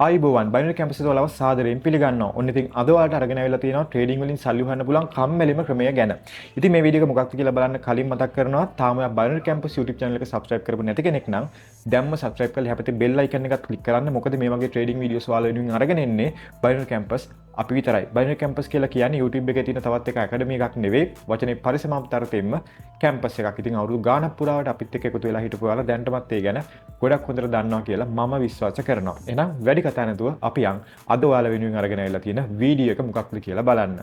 ආයිබෝවන් binary campus එකේ ඔයාලව සාදරයෙන් පිළිගන්නවා. ඔන්න ඉතින් අද ඔයාලට අරගෙන ආවිල්ලා තියෙනවා ට්‍රේඩින් වලින් සල්ලි හොයන්න පුළුවන් කම්මැලිම ක්‍රමය ගැන. ඉතින් මේ වීඩියෝ එක මොකක්ද කියලා බලන්න කලින් මතක් කරනවා තාම ඔයා බයිනරි කැම්පස් YouTube channel එක subscribe කරපු නැති කෙනෙක් නම් දැම්ම subscribe කරලා එහා පැත්තේ bell icon එකත් click කරන්න. මොකද මේ වගේ ට්‍රේඩින් වීඩියෝස් ඔයාලා වෙනුවෙන් අරගෙන එන්නේ බයිනරි කැම්පස් අපි විතරයි. බයිනරි කැම්පස් කියලා කියන්නේ YouTube එකේ තියෙන තවත් එක academy එකක් නෙවෙයි. වචනේ පරිසමාප්තරතෙන්න කැම්පස් එකක්. ඉතින් අවුරුදු ගාණක් පුරාවට අපිත් එක්ක එකතු වෙලා හිටපු ඔයාලා දැනටමත් ඒ ගැන ගොඩක් හොඳට දන්නවා කියලා මම විශ්වාස කරනවා. එහෙනම් වැඩි කතා නැතුව අපි යන් අද ඔයාලා වෙනුවෙන් අරගෙන ආවිල්ලා තියෙන වීඩියෝ එක මොකක්ද කියලා බලන්න.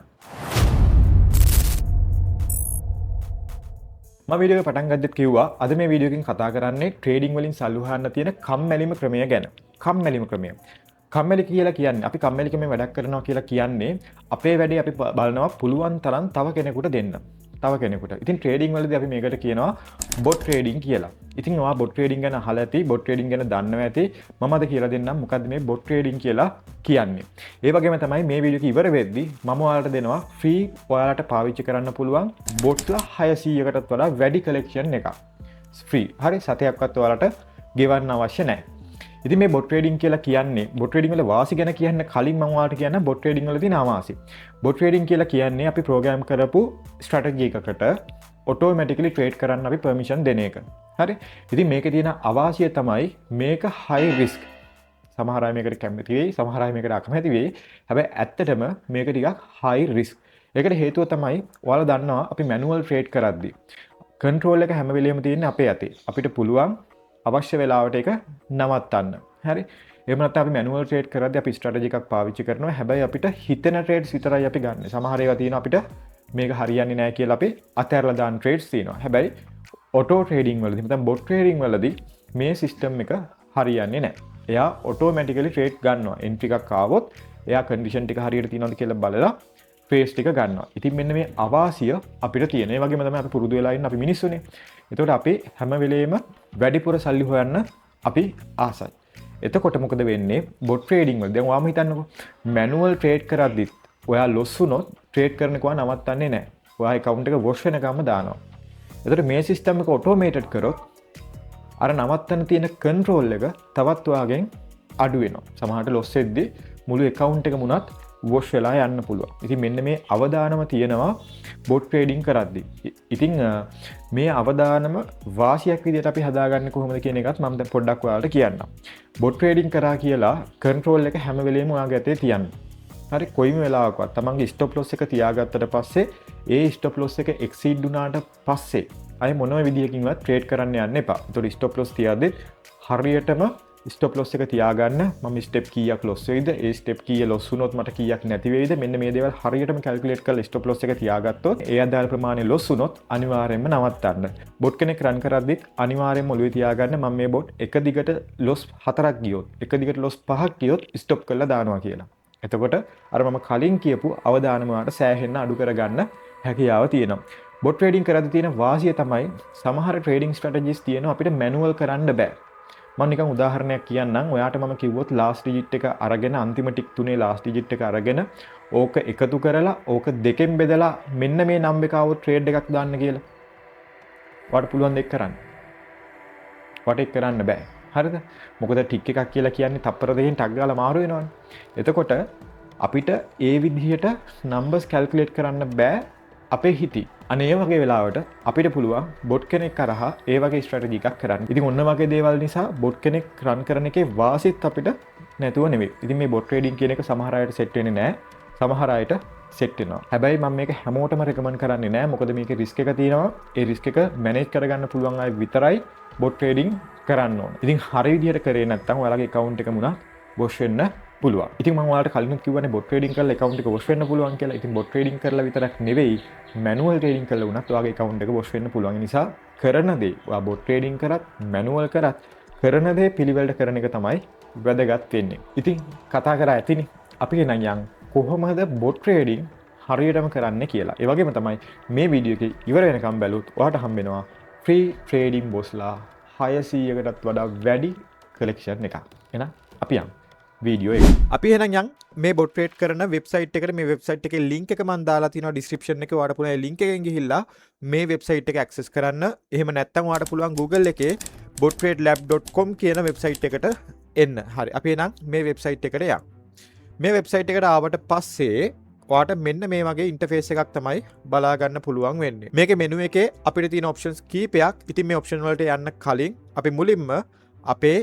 මම වීඩියෝ එක පටන් ගද්දිත් කිව්වා අද මේ වීඩියෝ එකෙන් කතා කරන්නේ ට්‍රේඩින් වලින් සල්ලි හොයන්න තියෙන කම්මැලිම ක්‍රමය ගැන. කම්මැලිම ක්‍රමය. කම්මැලි කියලා කියන්නේ අපි කම්මැලිකමෙන් වැඩක් කරනවා කියලා කියන්නේ අපේ වැඩේ අපි බලනවා පුළුවන් තරම් තව කෙනෙකුට දෙන්න. තව කෙනෙකුට. ඉතින් ට්‍රේඩින් වලදී අපි මේකට කියනවා බොට් ට්‍රේඩින් කියලා. ඉතින් ඔයා බොට් ට්‍රේඩින් ගැන අහලා ඇති, බොට් ට්‍රේඩින් ගැන දන්නවා ඇති. මම අද කියලා දෙන්නම් මොකද්ද මේ බොට් ට්‍රේඩින් කියලා කියන්නේ. ඒ වගේම තමයි මේ වීඩියෝ එක ඉවර වෙද්දී මම ඔයාලට දෙනවා ෆ්‍රී ඔයාලට පාවිච්චි කරන්න පුළුවන් බොට්ලා 600කටත් වඩා වැඩි කලෙක්ෂන් එකක්. ෆ්‍රී. හරි සතයක්වත් ඔයාලට ගෙවන්න අවශ්‍ය නැහැ. ඉතින් මේ බොට් ට්‍රේඩින් කියලා කියන්නේ බොට් ට්‍රේඩින් වල වාසි ගැන කියන්න කලින් මම ඔයාලට කියන්න බොට් ට්‍රේඩින් වල තියෙන අවාසි. බොට් ට්‍රේඩින් කියලා කියන්නේ අපි ප්‍රෝග්‍රෑම් කරපු ස්ට්‍රැටජි එකකට ඔටෝමැටිකලි ට්‍රේඩ් කරන්න අපි පර්මිෂන් දෙන එක. හරි. ඉතින් මේකේ තියෙන අවාසිය තමයි මේක හයි රිස්ක්. සමහර අය මේකට කැමති වෙයි, සමහර අය මේකට අකමැති වෙයි. හැබැයි ඇත්තටම මේක ටිකක් හයි රිස්ක්. ඒකට හේතුව තමයි ඔයාලා දන්නවා අපි මැනුවල් ට්‍රේඩ් කරද්දී කන්ට්‍රෝල් එක හැම වෙලෙම තියෙන්නේ අපේ අතේ. අපිට පුළුවන් අවශ්‍ය වෙලාවට එක නවත්තන්න. හරි. එහෙම නැත්නම් අපි මැනුවල් ට්‍රේඩ් කරද්දී අපි ස්ට්‍රැටජි එකක් පාවිච්චි කරනවා. හැබැයි අපිට හිතෙන ට්‍රේඩ්ස් විතරයි අපි ගන්න. සමහර ඒවා තියෙනවා අපිට මේක හරියන්නේ නැහැ කියලා අපි අතහැරලා දාන ට්‍රේඩ්ස් තියෙනවා. හැබැයි ඔටෝ ට්‍රේඩින් වලදී නැත්නම් බොට් ට්‍රේඩින් වලදී මේ සිස්ටම් එක හරියන්නේ නැහැ. එයා ඔටෝමැටිකලි ට්‍රේඩ් ගන්නවා. එන්ට්‍රි එකක් ආවොත් එයා කන්ඩිෂන් ටික හරියට තියෙනවද කියලා බලලා ට්‍රේඩ්ස් ටික ගන්නවා. ඉතින් මෙන්න මේ අවාසිය අපිට තියෙන. ඒ වගේම තමයි අපි පුරුදු වෙලා ඉන්න අපි මිනිස්සුනේ. එතකොට අපි හැම වෙලේම වැඩිපුර සල්ලි හොයන්න අපි ආසයි. එතකොට මොකද වෙන්නේ? බොට් ට්‍රේඩින් වල දැන් ඔයාම හිතන්නකෝ මැනුවල් ට්‍රේඩ් කරද්දිත් ඔයා ලොස් වුණොත් ට්‍රේඩ් කරන කව නවත්තන්නේ නැහැ. ඔයා account එක wash වෙනකම්ම දානවා. එතකොට මේ සිස්ටම් එක ඔටෝමේටඩ් කරොත් අර නවත්තන්න තියෙන කන්ට්‍රෝල් එක තවත් ඔයාගෙන් අඩු වෙනවා. සමහරට ලොස් වෙද්දී මුළු account එකම උනත් wash වෙලා යන්න පුළුවන්. ඉතින් මෙන්න මේ අවදානම තියෙනවා බොට් ට්‍රේඩින් කරද්දී. ඉතින් මේ අවදානම වාසියක් විදිහට අපි හදාගන්නේ කොහොමද කියන එකත් මම දැන් පොඩ්ඩක් ඔයාලට කියන්නම්. බොට් ට්‍රේඩින් කරා කියලා කන්ට්‍රෝල් එක හැම වෙලෙම ඔයාගේ අතේ තියන්න. හරි කොයිම වෙලාවකවත් තමන්ගේ ස්ටොප් ලොස් එක තියාගත්තට පස්සේ ඒ ස්ටොප් ලොස් එක එක්සීඩ් වුණාට පස්සේ අය මොනම විදියකින්වත් ට්‍රේඩ් කරන්න යන්න එපා. ඒතකොට ස්ටොප් ලොස් තියාද්දි හරියටම ස්ටොප් ලොස් එක තියාගන්න. මම ස්ටෙප් කීයක් ලොස් වෙයිද? ඒ ස්ටෙප් කීය ලොස් වුණොත් මට කීයක් නැති වෙයිද? මෙන්න මේ දේවල් හරියටම කැල්කියුලේට් කරලා ස්ටොප් ලොස් එක තියාගත්තොත් ඒ අදාළ ප්‍රමාණය ලොස් වුණොත් අනිවාර්යයෙන්ම නවත්තන්න. බොට් කෙනෙක් රන් කරද්දිත් අනිවාර්යයෙන්ම ඔළුවේ තියාගන්න මම මේ බොට් එක දිගට ලොස් 4ක් ගියොත්, එක දිගට ලොස් 5ක් ගියොත් ස්ටොප් කරලා දානවා කියලා. එතකොට අර මම කලින් කියපු අවදානම වලට සෑහෙන්න අඩු කරගන්න හැකියාව තියෙනවා. බොට් ට්‍රේඩින් කරද්දී තියෙන වාසිය තමයි සමහර ට්‍රේඩින් ස්ට්‍රැටජිස් තියෙනවා අපිට මැනුවල් කරන්න බෑ. මම නිකන් උදාහරණයක් කියන්නම්. ඔයාට මම කිව්වොත් ලාස්ට් ඩිජිට් එක අරගෙන අන්තිම ටික් තුනේ ලාස්ට් ඩිජිට් එක අරගෙන ඕක එකතු කරලා ඕක දෙකෙන් බෙදලා මෙන්න මේ නම්බර් එක આવොත් ට්‍රේඩ් එකක් දාන්න කියලා. ඔයාට පුළුවන් දෙයක් කරන්න. ඔයාට ඒක කරන්න බෑ. හරිද? මොකද ටික් එකක් කියලා කියන්නේ තප්පර දෙකෙන් ටක් ගාලා මාරු වෙනවනේ. එතකොට අපිට ඒ විදිහට නම්බර්ස් කැල්කියුලේට් කරන්න බෑ අපේ හිතේ. අනේ ඒ වගේ වෙලාවට අපිට පුළුවන් බොට් කෙනෙක් කරහා ඒ වගේ ස්ට්‍රැටජි එකක් කරන්න. ඉතින් ඔන්න වගේ දේවල් නිසා බොට් කෙනෙක් රන් කරන එකේ වාසියත් අපිට නැතුව නෙවෙයි. ඉතින් මේ බොට් ට්‍රේඩින් කියන එක සමහර අයට සෙට් වෙන්නේ නැහැ. සමහර අයට සෙට් වෙනවා. හැබැයි මම මේක හැමෝටම රෙකමන්ඩ් කරන්නේ නැහැ. මොකද මේකේ රිස්ක් එක තියෙනවා. ඒ රිස්ක් එක මැනේජ් කරගන්න පුළුවන් අය විතරයි බොට් ට්‍රේඩින් කරන්න ඕන. ඉතින් හරි විදිහට කරේ නැත්නම් ඔයාලගේ account එක මුණා wash වෙන්න පුළුවන්. ඉතින් මම ඔයාලට කලිනුත් කිව්වනේ බොට් ට්‍රේඩින් කරලා account එක wash වෙන්න පුළුවන් කියලා. ඉතින් බොට් ට්‍රේඩින් කරලා විතරක් නෙවෙයි මැනුවල් ට්‍රේඩින් කරලා වුණත් ඔයාගේ account එක wash වෙන්න පුළුවන්. ඒ නිසා කරන දේ ඔයා බොට් ට්‍රේඩින් කරත් මැනුවල් කරත් කරන දේ පිළිවෙලට කරන එක තමයි වැදගත් වෙන්නේ. ඉතින් කතා කරා ඇතිනේ. අපි එනන් යන් කොහොමද බොට් ට්‍රේඩින් හරියටම කරන්න කියලා. ඒ වගේම තමයි මේ වීඩියෝ එක ඉවර වෙනකම් බැලුවොත් ඔයාට හම්බෙනවා ෆ්‍රී ට්‍රේඩින් බොස්ලා 600කටත් වඩා වැඩි කලෙක්ෂන් එකක්. එහෙනම් අපි යමු වීඩියෝ එක. අපි එහෙනම් යන් මේ බොට් ට්‍රේඩ් කරන වෙබ්සයිට් එකට. මේ වෙබ්සයිට් එකේ link එක මම දාලා තියෙනවා description එකේ. ඔයාලට පුළුවන් ඒ link එකෙන් ගිහිල්ලා මේ වෙබ්සයිට් එක access කරන්න. එහෙම නැත්නම් ඔයාලට පුළුවන් Google එකේ bottradelab.com කියන වෙබ්සයිට් එකට එන්න. හරි. අපි එහෙනම් මේ වෙබ්සයිට් එකට යමු. මේ වෙබ්සයිට් එකට ආවට පස්සේ ඔයාට මෙන්න මේ වගේ ඉන්ටර්ෆේස් එකක් තමයි බලා ගන්න පුළුවන් වෙන්නේ. මේකේ මෙනු එකේ අපිට තියෙන ඔප්ෂන්ස් කීපයක්. ඉතින් මේ ඔප්ෂන් වලට යන්න කලින් අපි මුලින්ම අපේ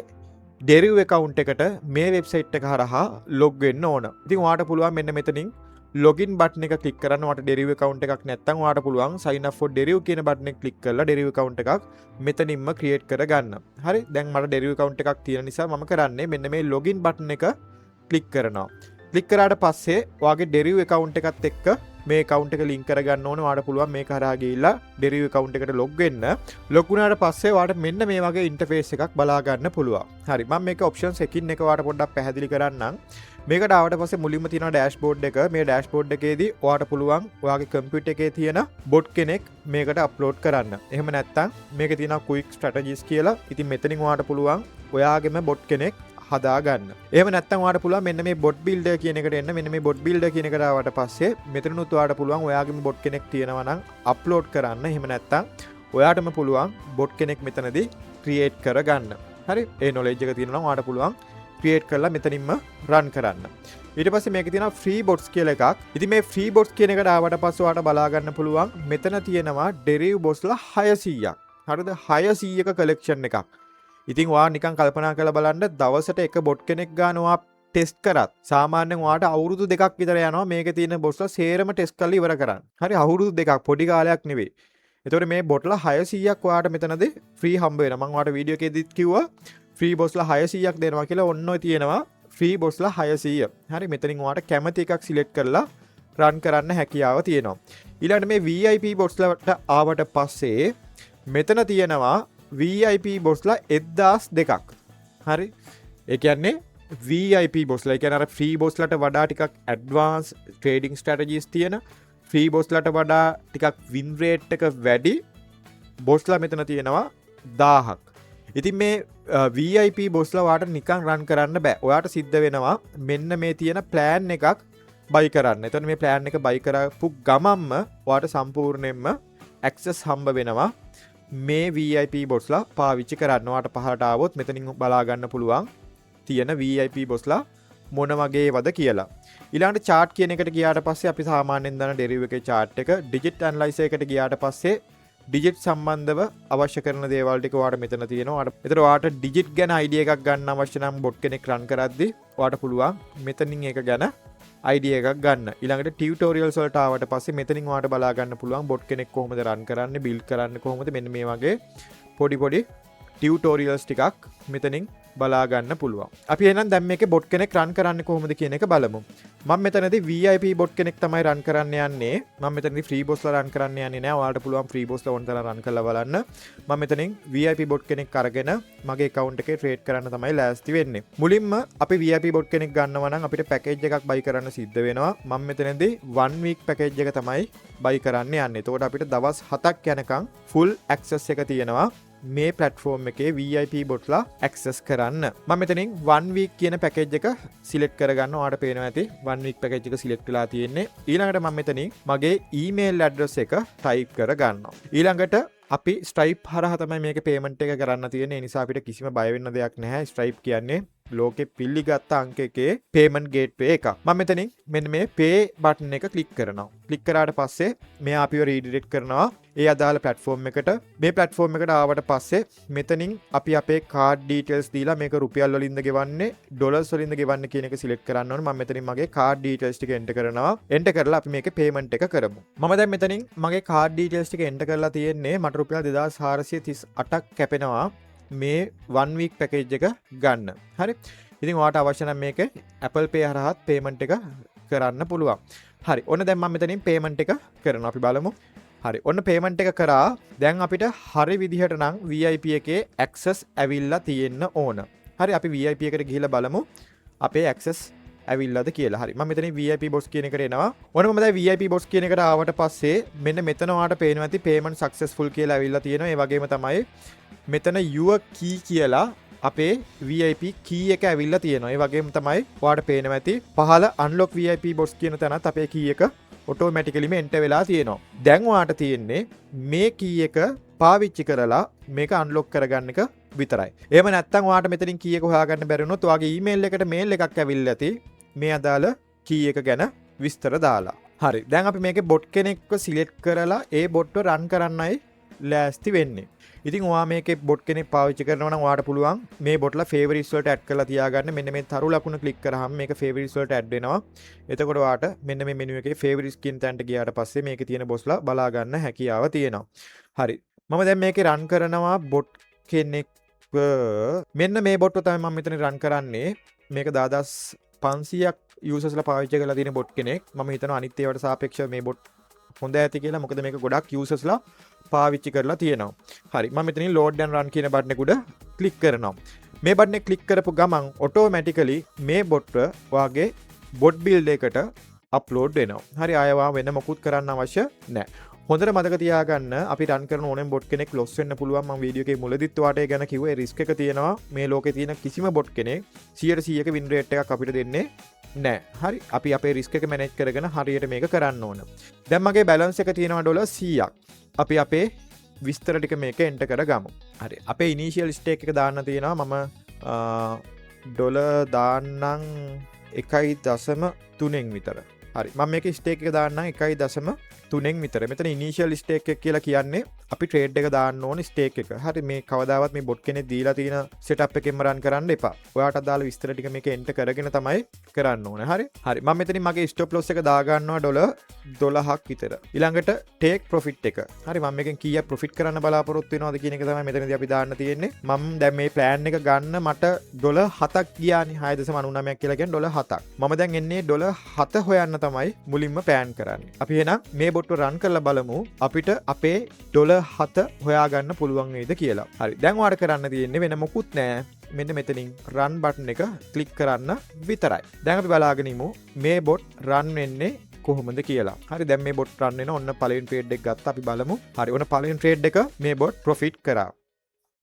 ඩෙරිව් account එකට මේ වෙබ්සයිට් එක හරහා log වෙන්න ඕන. ඉතින් ඔයාට පුළුවන් මෙන්න මෙතනින් login button එක click කරන්න. ඔයාට ඩෙරිව් account එකක් නැත්නම් ඔයාට පුළුවන් sign up for ඩෙරිව් කියන button එක click කරලා ඩෙරිව් account එකක් මෙතනින්ම create කරගන්න. හරි. දැන් මට ඩෙරිව් account එකක් තියෙන නිසා මම කරන්නේ මෙන්න මේ login button එක click කරනවා. ක්ලික් කරාට පස්සේ ඔයාගේ ඩෙරිව් account එකත් එක්ක මේ account එක link කරගන්න ඕනේ. ඔයාට පුළුවන් මේක හරහා ගිහිල්ලා ඩෙරිව් account එකට log වෙන්න. log වුණාට පස්සේ ඔයාට මෙන්න මේ වගේ interface එකක් බලා ගන්න පුළුවන්. හරි. මම මේක options එකකින් එක ඔයාට පොඩ්ඩක් පැහැදිලි කරන්නම්. මේකට ආවට පස්සේ මුලින්ම තියෙනවා dashboard එක. මේ dashboard එකේදී ඔයාට පුළුවන් ඔයාගේ computer එකේ තියෙන bot කෙනෙක් මේකට upload කරන්න. එහෙම නැත්නම් මේකේ තියෙනවා quick strategies කියලා. ඉතින් මෙතනින් ඔයාට පුළුවන් ඔයාගේම bot කෙනෙක් හදාගන්න. එහෙම නැත්නම් ඔයාට පුළුවන් මෙන්න මේ bot builder කියන එකට එන්න. මෙන්න මේ bot builder කියන එකට ආවට පස්සේ මෙතනනුත් ඔයාට පුළුවන් ඔයාගේම bot කෙනෙක් තියෙනවා නම් upload කරන්න. එහෙම නැත්නම් ඔයාටම පුළුවන් bot කෙනෙක් මෙතනදී create කරගන්න. හරි. ඒ knowledge එක තියෙනවා නම් ඔයාට පුළුවන් create කරලා මෙතනින්ම run කරන්න. ඊට පස්සේ මේකේ තියෙනවා free bots කියලා එකක්. ඉතින් මේ free bots කියන එකට ආවට පස්සේ ඔයාට බලා ගන්න පුළුවන් මෙතන තියෙනවා deriv botsලා 600ක්. හරිද? 600ක collection එකක්. ඉතින් ඔයා නිකන් කල්පනා කරලා බලන්න දවසට එක බොට් කෙනෙක් ගන්නවා ටෙස්ට් කරත් සාමාන්‍යයෙන් ඔයාට අවුරුදු 2ක් විතර යනවා මේකේ තියෙන බොට්ස්ලා සේරම ටෙස්ට් කරලා ඉවර කරන්න. හරි අවුරුදු 2ක් පොඩි කාලයක් නෙවෙයි. එතකොට මේ බොට්ලා 600ක් ඔයාට මෙතනදී ෆ්‍රී හම්බ වෙනවා. මම ඔයාට වීඩියෝ එකේදීත් කිව්වා ෆ්‍රී බොට්ස්ලා 600ක් දෙනවා කියලා. ඔන්න ඔය තියෙනවා ෆ්‍රී බොට්ස්ලා 600. හරි මෙතනින් ඔයාට කැමති එකක් සිලෙක්ට් කරලා රන් කරන්න හැකියාව තියෙනවා. ඊළඟට මේ VIP බොට්ස්ලාට ආවට පස්සේ මෙතන තියෙනවා VIP බොස්ලා 1002ක්. හරි. ඒ කියන්නේ VIP බොස්ලා. ඒ කියන්නේ අර ෆ්‍රී බොස්ලාට වඩා ටිකක් ඇඩ්වාන්ස් ට්‍රේඩින් ස්ට්‍රැටජිස් තියෙන ෆ්‍රී බොස්ලාට වඩා ටිකක් වින් රේට් එක වැඩි බොස්ලා මෙතන තියෙනවා 1000ක්. ඉතින් මේ VIP බොස්ලා ඔයාට නිකන් රන් කරන්න බෑ. ඔයාට සිද්ධ වෙනවා මෙන්න මේ තියෙන ප්ලෑන් එකක් බයි කරන්න. එතකොට මේ ප්ලෑන් එක බයි කරපු ගමන්ම ඔයාට සම්පූර්ණයෙන්ම ඇක්සස් හම්බ වෙනවා මේ VIP බොස්ලා පාවිච්චි කරන්න. ඔයාට පහලට ආවොත් මෙතනින් බලා ගන්න පුළුවන් තියෙන VIP බොස්ලා මොන වගේවද කියලා. ඊළඟට chart කියන එකට ගියාට පස්සේ අපි සාමාන්‍යයෙන් දන්න deriv එකේ chart එක digit analyzer එකට ගියාට පස්සේ digit සම්බන්ධව අවශ්‍ය කරන දේවල් ටික ඔයාට මෙතන තියෙනවා. ඒතර ඔයාට digit ගැන idea එකක් ගන්න අවශ්‍ය නම් bot කෙනෙක් run කරද්දී ඔයාට පුළුවන් මෙතනින් ඒක ගැන idea එකක් ගන්න. ඊළඟට tutorials වලට ආවට පස්සේ මෙතනින් ඔයාට බලා ගන්න පුළුවන් bot කෙනෙක් කොහොමද run කරන්නේ, build කරන්නේ කොහොමද, මෙන්න මේ වගේ පොඩි tutorials ටිකක් මෙතනින් බලා ගන්න පුළුවන්. අපි එහෙනම් දැන් මේකේ bot කෙනෙක් run කරන්නේ කොහොමද කියන එක බලමු. මම මෙතනදී VIP bot කෙනෙක් තමයි run කරන්න යන්නේ. මම මෙතනදී free bossලා run කරන්න යන්නේ නෑ. ඔයාලට පුළුවන් free bossලා ඕන තරම් run කරලා බලන්න. මම මෙතනින් VIP bot කෙනෙක් අරගෙන මගේ account එකේ trade කරන්න තමයි ලෑස්ති වෙන්නේ. මුලින්ම අපි VIP bot කෙනෙක් ගන්නවා නම් අපිට package එකක් buy කරන්න සිද්ධ වෙනවා. මම මෙතනදී 1 week package එක තමයි buy කරන්න යන්නේ. එතකොට අපිට දවස් 7ක් යනකම් full access එක තියෙනවා මේ platform එකේ VIP botලා access කරන්න. මම මෙතනින් 1 week කියන package එක select කරගන්න. ඔයාලට පේනවා ඇති 1 week package එක select වෙලා තියෙන්නේ. ඊළඟට මම මෙතනින් මගේ email address එක type කරගන්නවා. ඊළඟට අපි Stripe හරහා තමයි මේක payment එක කරන්න තියෙන්නේ. ඒ නිසා අපිට කිසිම බය වෙන්න දෙයක් නැහැ. Stripe කියන්නේ ලෝකෙ පිළිගත් අංක එකේ payment gateway එකක්. මම මෙතනින් මෙන්න මේ pay button එක click කරනවා. click කරාට පස්සේ මෙයා අපිව redirect කරනවා ඒ අදාළ platform එකට. මේ platform එකට ආවට පස්සේ මෙතනින් අපි අපේ card details දීලා මේක රුපියල් වලින්ද ගෙවන්නේ ඩොලර්ස් වලින්ද ගෙවන්නේ කියන එක select කරන්න ඕනේ. මම මෙතනින් මගේ card details ටික enter කරනවා. enter කරලා අපි මේකේ payment එක කරමු. මම දැන් මෙතනින් මගේ card details ටික enter කරලා තියෙන්නේ. මට රුපියල් 2438ක් කැපෙනවා මේ 1 week package එක ගන්න. හරි. ඉතින් ඔයාට අවශ්‍ය නම් මේක Apple Pay හරහාත් payment එක කරන්න පුළුවන්. හරි. ඔන්න දැන් මම මෙතනින් payment එක කරනවා. අපි බලමු. හරි. ඔන්න payment එක කරා. දැන් අපිට හරි විදිහට නම් VIP එකේ access ඇවිල්ලා තියෙන්න ඕන. හරි. අපි VIP එකට ගිහිල්ලා බලමු අපේ access ඇවිල්ලාද කියලා. හරි. මම මෙතනින් VIP boss කියන එකට එනවා. ඔන්න මම දැන් VIP boss කියන එකට ආවට පස්සේ මෙන්න මෙතන ඔයාට පේනවා ඇති payment successful කියලා ඇවිල්ලා තියෙනවා. ඒ වගේම තමයි මෙතන your key කියලා අපේ VIP key එක ඇවිල්ලා තියෙනවා. ඒ වගේම තමයි ඔයාට පේනවා ඇති පහළ unlock VIP boss කියන තැනත් අපේ key එක ඔටෝමැටිකලිම enter වෙලා තියෙනවා. දැන් ඔයාට තියෙන්නේ මේ key එක පාවිච්චි කරලා මේක unlock කරගන්න එක විතරයි. එහෙම නැත්නම් ඔයාලට මෙතනින් කී එක හොයාගන්න බැරි වුණොත් ඔයාගේ ඊමේල් එකට මේල් එකක් ඇවිල්ලා ඇති මේ අදාළ කී එක ගැන විස්තර දාලා. හරි. දැන් අපි මේකේ බොට් කෙනෙක්ව සිලෙක්ට් කරලා ඒ බොට්ව රන් කරන්නයි ලෑස්ති වෙන්නේ. ඉතින් ඔයා මේකේ බොට් කෙනෙක් පාවිච්චි කරනවා නම් ඔයාට පුළුවන් මේ බොට්ලා ෆේවරිට්ස් වලට ඇඩ් කරලා තියාගන්න. මෙන්න මේ තරු ලකුණ ක්ලික් කරාම මේක ෆේවරිට්ස් වලට ඇඩ් වෙනවා. එතකොට ඔයාට මෙන්න මේ මෙනු එකේ ෆේවරිට්ස් කියන තැනට ගියාට පස්සේ මේකේ තියෙන බොස්ලා බලා ගන්න හැකියාව තියෙනවා. හරි. මම දැන් මේකේ රන් කරනවා බොට් කෙනෙක්ව. මෙන්න මේ බොට්ව තමයි මම මෙතන රන් කරන්නේ. මේක 10500ක් යූසර්ස්ලා පාවිච්චි කරලා තියෙන බොට් කෙනෙක්. මම හිතනවා අනිත් ඒවාට සාපේක්ෂව මේ බොට් හොඳ ඇති කියලා. මොකද මේක ගොඩක් යූසර්ස්ලා පාවිච්චි කරලා තියෙනවා. හරි. මම මෙතනින් load and run කියන බටන් එක උඩ ක්ලික් කරනවා. මේ බටන් එක ක්ලික් කරපු ගමන් ඔටෝමැටිකලි මේ බොට්ව වාගේ බොට් බිල්ඩ් එකට අප්ලෝඩ් වෙනවා. හරි. ආයෙ වෙන මොකුත් කරන්න අවශ්‍ය නැහැ. හොඳට මතක තියාගන්න අපි රන් කරන ඕනෙම බොට් කෙනෙක් ලොස් වෙන්න පුළුවන්. මම වීඩියෝ එකේ මුලදිත් ඔයාට ඒ ගැන කිව්වේ රිස්ක් එක තියෙනවා. මේ ලෝකේ තියෙන කිසිම බොට් කෙනෙක් 100%ක වින් රේට් එකක් අපිට දෙන්නේ නැහැ. හරි. අපි අපේ රිස්ක් එක මැනේජ් කරගෙන හරියට මේක කරන්න ඕන. දැන් මගේ බැලන්ස් එක තියෙනවා $100ක්. අපි අපේ විස්තර ටික මේක එන්ටර් කරගමු. හරි. අපේ ඉනිෂියල් ස්ටේක් එක දාන්න තියෙනවා. මම ඩොලර් දාන්නම් 1.3 විතර. හරි. මම මේකේ ස්ටේක් එක දාන්නම් 1.3 විතර. මෙතන ඉනිෂියල් ස්ටේක් එක කියලා කියන්නේ අපි ට්‍රේඩ් එක දාන්න ඕනේ ස්ටේක් එක. හරි. මේ කවදාවත් මේ බොට් කෙනෙක් දීලා තියෙන සෙටප් එකෙන්ම රන් කරන්න එපා. ඔයාට අදාළ විස්තර ටික මේක එන්ටර් කරගෙන තමයි කරන්න ඕනේ. හරි. හරි. මම මෙතනින් මගේ ස්ටොප් ලොස් එක දා ගන්නවා $12ක් විතර. ඊළඟට ටේක් ප්‍රොෆිට් එක. හරි. මම මේකෙන් කීයක් ප්‍රොෆිට් කරන්න බලාපොරොත්තු වෙනවද කියන එක තමයි මෙතනදී අපි දාන්න තියෙන්නේ. මම දැන් මේ ප්ලෑන් එක ගන්න මට $7ක් ගියානේ. 6.99ක් කියලා කියන්නේ $7ක්. මම දැන් එන්නේ $7 හොයන්න තමයි මුලින්ම ප්ලෑන් කරන්නේ. අපි එහෙනම් මේ බොට්ව රන් කරලා බලමු අපිට අපේ $7 හොයාගන්න පුළුවන් වේද කියලා. හරි. දැන් ඔයාලට කරන්න තියෙන්නේ වෙන මොකුත් නෑ. මෙන්න මෙතනින් රන් බටන් එක ක්ලික් කරන්න විතරයි. දැන් අපි බලාගෙන ඉමු මේ බොට් රන් වෙන්නේ කොහොමද කියලා. හරි. දැන් මේ බොට් රන් වෙන ඔන්න පළවෙනි ට්‍රේඩ් එක ගත්තා. අපි බලමු. හරි. ඔන්න පළවෙනි ට්‍රේඩ් එක මේ බොට් ප්‍රොෆිට් කරා.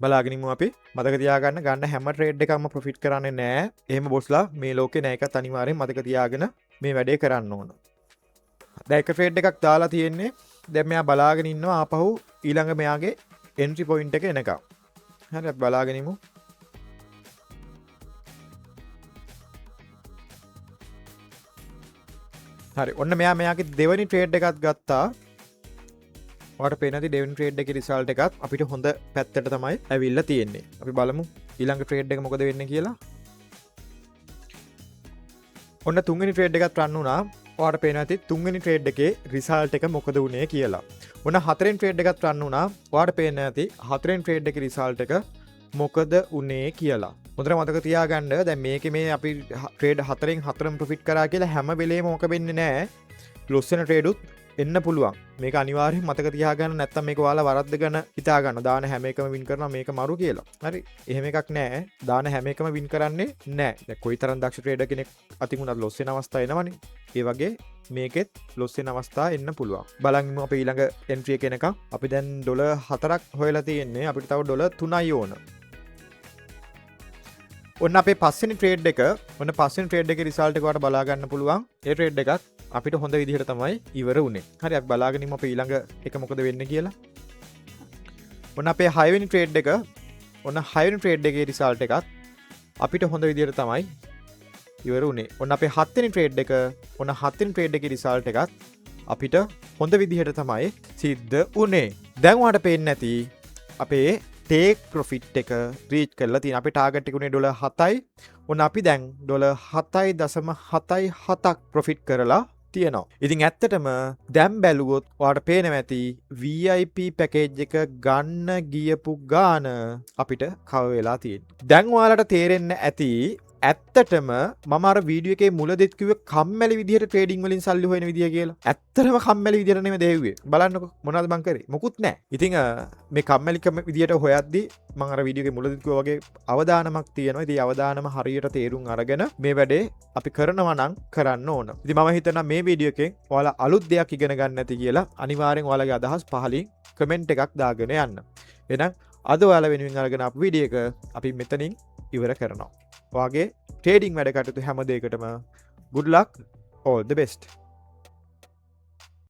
බලාගෙන ඉමු අපි. මතක තියාගන්න ගන්න හැම ට්‍රේඩ් එකක්ම ප්‍රොෆිට් කරන්නේ නෑ. එහෙම බොස්ලා මේ ලෝකේ නෑ. එකත් අනිවාර්යෙන් මතක තියාගෙන මේ වැඩේ කරන්න ඕන. දැන් එක ට්‍රේඩ් එකක් දාලා තියෙන්නේ. දැන් මෙයා බලාගෙන ඉන්නවා ආපහු ඊළඟ මෙයාගේ එන්ට්‍රි පොයින්ට් එක එනකම්. හරි. අපි බලාගෙන ඉමු. හරි. ඔන්න මෙයාගේ දෙවෙනි ට්‍රේඩ් එකත් ගත්තා. ඔයාලට පේනදී දෙවෙනි ට්‍රේඩ් එකේ රිසල්ට් එකත් අපිට හොඳ පැත්තට තමයි ඇවිල්ලා තියෙන්නේ. අපි බලමු ඊළඟ ට්‍රේඩ් එක මොකද වෙන්නේ කියලා. ඔන්න තුන්වෙනි ට්‍රේඩ් එකත් රන් වුණා. ඔයාලට පේනවා ඇති තුන්වෙනි ට්‍රේඩ් එකේ රිසල්ට් එක මොකද වුනේ කියලා. ඔන්න හතරවෙනි ට්‍රේඩ් එකත් රන් වුණා. ඔයාලට පේනවා ඇති හතරවෙනි ට්‍රේඩ් එකේ රිසල්ට් එක මොකද උනේ කියලා. හොඳට මතක තියාගන්න. දැන් මේකේ මේ අපි ට්‍රේඩ් 4න් 4ම ප්‍රොෆිට් කරා කියලා හැම වෙලේම මොක වෙන්නේ නැහැ. ලොස් වෙන ට්‍රේඩ් උත් එන්න පුළුවන්. මේක අනිවාර්යෙන් මතක තියාගන්න. නැත්තම් මේක ඔයාලා වරද්දගෙන හිතා ගන්න. දාන හැම එකම වින් කරනවා මේක මරු කියලා. හරි. එහෙම එකක් නැහැ. දාන හැම එකම වින් කරන්නේ නැහැ. දැන් කොයිතරම් දක්ෂ ට්‍රේඩර් කෙනෙක් අතින් උනත් ලොස් වෙන අවස්ථා එනවනේ. ඒ වගේ මේකෙත් ලොස් වෙන අවස්ථා එන්න පුළුවන්. බලන්න අපි ඊළඟ එන්ට්‍රි එක එනකම් අපි දැන් $4ක් හොයලා තියෙන්නේ. අපිට තව $3යි ඕන. ඔන්න අපේ පස්වෙනි ට්‍රේඩ් එක. ඔන්න පස්වෙනි ට්‍රේඩ් එකේ රිසල්ට් එක ඔයාලට බලා ගන්න පුළුවන්. ඒ ට්‍රේඩ් එකත් අපිට හොඳ විදිහට තමයි ඉවර වුනේ. හරි. අපි බලාගෙන ඉමු අපේ ඊළඟ එක මොකද වෙන්නේ කියලා. ඔන්න අපේ 6 වෙනි ට්‍රේඩ් එක. ඔන්න 6 වෙනි ට්‍රේඩ් එකේ රිසල්ට් එකත් අපිට හොඳ විදිහට තමයි ඉවර වුනේ. ඔන්න අපේ 7 වෙනි ට්‍රේඩ් එක. ඔන්න 7 වෙනි ට්‍රේඩ් එකේ රිසල්ට් එකත් අපිට හොඳ විදිහට තමයි සිද්ධ වුනේ. දැන් ඔයාලට පේන්නේ නැති අපේ ටේක් ප්‍රොෆිට් එක රීච් කරලා තියෙන. අපේ ටාගට් එක උනේ $7යි. ඔන්න අපි දැන් $7.77ක් ප්‍රොෆිට් කරලා තියෙනවා. ඉතින් ඇත්තටම දැන් බැලුවොත් ඔයාලට පේනවා ඇති VIP පැකේජ් එක ගන්න ගියපු ගාන අපිට කව වෙලා තියෙන්නේ. දැන් ඔයාලට තේරෙන්න ඇති ඇත්තටම මම අර වීඩියෝ එකේ මුලදෙත් කිව්වේ කම්මැලි විදිහට ට්‍රේඩින් වලින් සල්ලි හොයන විදිය කියලා. ඇත්තටම කම්මැලි විදිහට නෙමෙයි දෙව්වේ. බලන්නකො මොනවද මං කරේ? මොකුත් නැහැ. ඉතින් මේ කම්මැලිකම විදිහට හොයද්දි මම අර වීඩියෝ එකේ මුලදෙත් කිව්වා වගේ අවදානමක් තියෙනවා. ඉතින් අවදානම හරියට තේරුම් අරගෙන මේ වැඩේ අපි කරනවා නම් කරන්න ඕන. ඉතින් මම හිතනවා මේ වීඩියෝ එකෙන් ඔයාලා අලුත් දෙයක් ඉගෙන ගන්න ඇති කියලා. අනිවාර්යෙන් ඔයාලගේ අදහස් පහලින් කමෙන්ට් එකක් දාගෙන යන්න. එහෙනම් අද ඔයාලා වෙනුවෙන් අරගෙන අප වීඩියෝ එක අපි මෙතනින් ඉවර කරනවා. ඔයාගේ ට්‍රේඩින් වැඩ කටයුතු හැම දෙයකටම good luck, all the best.